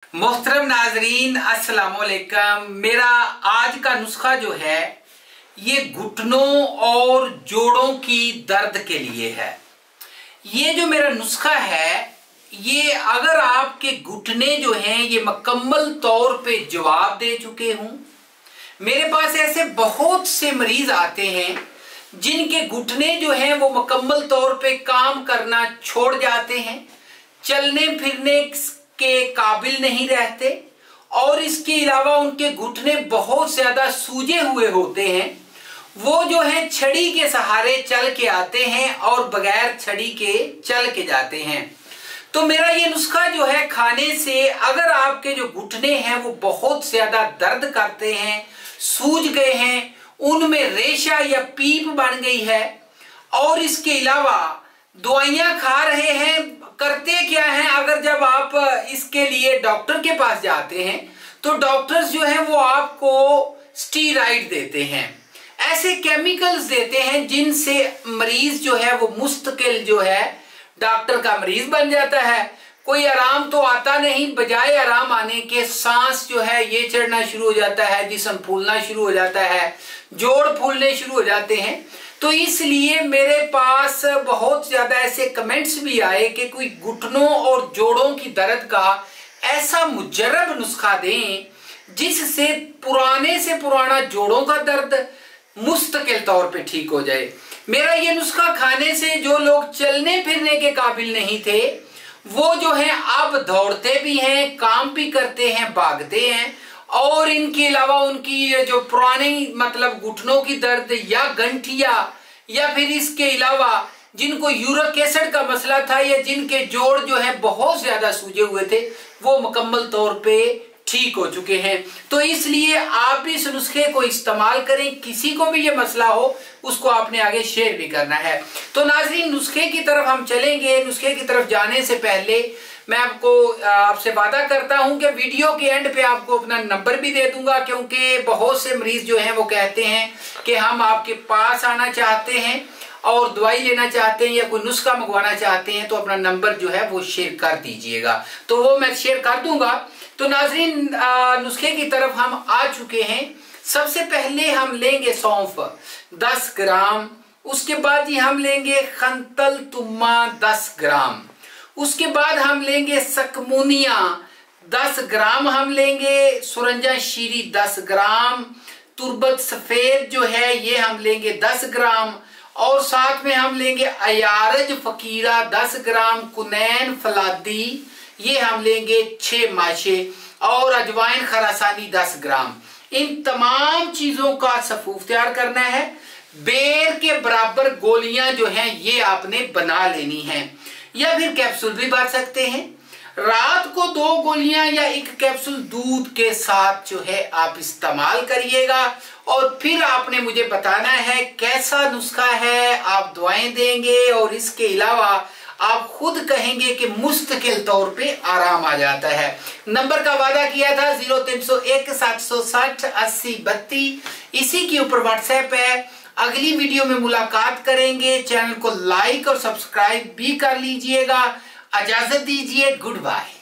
मोहतरम नाजरीन अस्सलाम वालेकुम। मेरा आज का नुस्खा जो है ये घुटनों और जोड़ों की दर्द के लिए है। ये जो मेरा नुस्खा है ये अगर आपके घुटने जो हैं ये मुकम्मल तौर पे जवाब दे चुके हों, मेरे पास ऐसे बहुत से मरीज आते हैं जिनके घुटने जो हैं वो मुकम्मल तौर पे काम करना छोड़ जाते हैं, चलने फिरने के काबिल नहीं रहते और इसके अलावा उनके घुटने बहुत ज्यादा सूजे हुए होते हैं। वो जो है छड़ी के सहारे चल के आते हैं और बगैर छड़ी के चल के जाते हैं। तो मेरा ये नुस्खा जो है खाने से अगर आपके जो घुटने हैं वो बहुत ज्यादा दर्द करते हैं, सूज गए हैं, उनमें रेशा या पीप बन गई है और इसके अलावा दवाइयां खा रहे हैं, करते क्या हैं, अगर जब आप इसके लिए डॉक्टर के पास जाते हैं तो डॉक्टर्स जो हैं वो आपको स्टीरॉइड देते हैं, ऐसे केमिकल्स देते हैं जिनसे मरीज जो है वो मुस्तकिल जो है डॉक्टर का मरीज बन जाता है। कोई आराम तो आता नहीं, बजाय आराम आने के सांस जो है ये चढ़ना शुरू हो जाता है, जिस्म फूलना शुरू हो जाता है, जोड़ फूलने शुरू हो जाते हैं। तो इसलिए मेरे पास बहुत ज्यादा ऐसे कमेंट्स भी आए कि कोई घुटनों और जोड़ों की दर्द का ऐसा मुजर्रब नुस्खा दें जिससे पुराने से पुराना जोड़ों का दर्द मुस्तकिल तौर पे ठीक हो जाए। मेरा ये नुस्खा खाने से जो लोग चलने फिरने के काबिल नहीं थे वो जो है अब दौड़ते भी हैं, काम भी करते हैं, भागते हैं और इनके अलावा उनकी जो पुरानी मतलब घुटनों की दर्द या गंठिया या फिर इसके अलावा जिनको यूरिक एसिड का मसला था या जिनके जोड़ जो है बहुत ज्यादा सूजे हुए थे वो मुकम्मल तौर पे ठीक हो चुके हैं। तो इसलिए आप भी इस नुस्खे को इस्तेमाल करें, किसी को भी ये मसला हो उसको आपने आगे शेयर भी करना है। तो नाज़रीन नुस्खे की तरफ हम चलेंगे। नुस्खे की तरफ जाने से पहले मैं आपसे वादा करता हूं कि वीडियो के एंड पे आपको अपना नंबर भी दे दूंगा, क्योंकि बहुत से मरीज जो हैं वो कहते हैं कि हम आपके पास आना चाहते हैं और दवाई लेना चाहते हैं या कोई नुस्खा मंगवाना चाहते हैं, तो अपना नंबर जो है वो शेयर कर दीजिएगा, तो वो मैं शेयर कर दूंगा। तो नाज़रीन नुस्खे की तरफ हम आ चुके हैं। सबसे पहले हम लेंगे सौंफ 10 ग्राम, उसके बाद ही हम लेंगे खंतल तुम्मा 10 ग्राम, उसके बाद हम लेंगे सकमुनिया 10 ग्राम, हम लेंगे सुरंजा शीरी 10 ग्राम, तुरबत सफेद जो है ये हम लेंगे 10 ग्राम और साथ में हम लेंगे अयारज फकीरा 10 ग्राम, कुनैन फलादी ये हम लेंगे 6 माशे और अजवाइन खरासानी 10 ग्राम। इन तमाम चीजों का सफूफ तैयार करना है। बेर के बराबर गोलियां जो हैं ये आपने बना लेनी हैं या फिर कैप्सूल भी भर सकते हैं। रात को 2 गोलियां या 1 कैप्सूल दूध के साथ जो है आप इस्तेमाल करिएगा और फिर आपने मुझे बताना है कैसा नुस्खा है, आप दवाएं देंगे और इसके अलावा आप खुद कहेंगे कि मुस्तकिल तौर पे आराम आ जाता है। नंबर का वादा किया था 0301 760 80 32, इसी के ऊपर व्हाट्सएप है। अगली वीडियो में मुलाकात करेंगे। चैनल को लाइक और सब्सक्राइब भी कर लीजिएगा। इजाजत दीजिए, गुड बाय।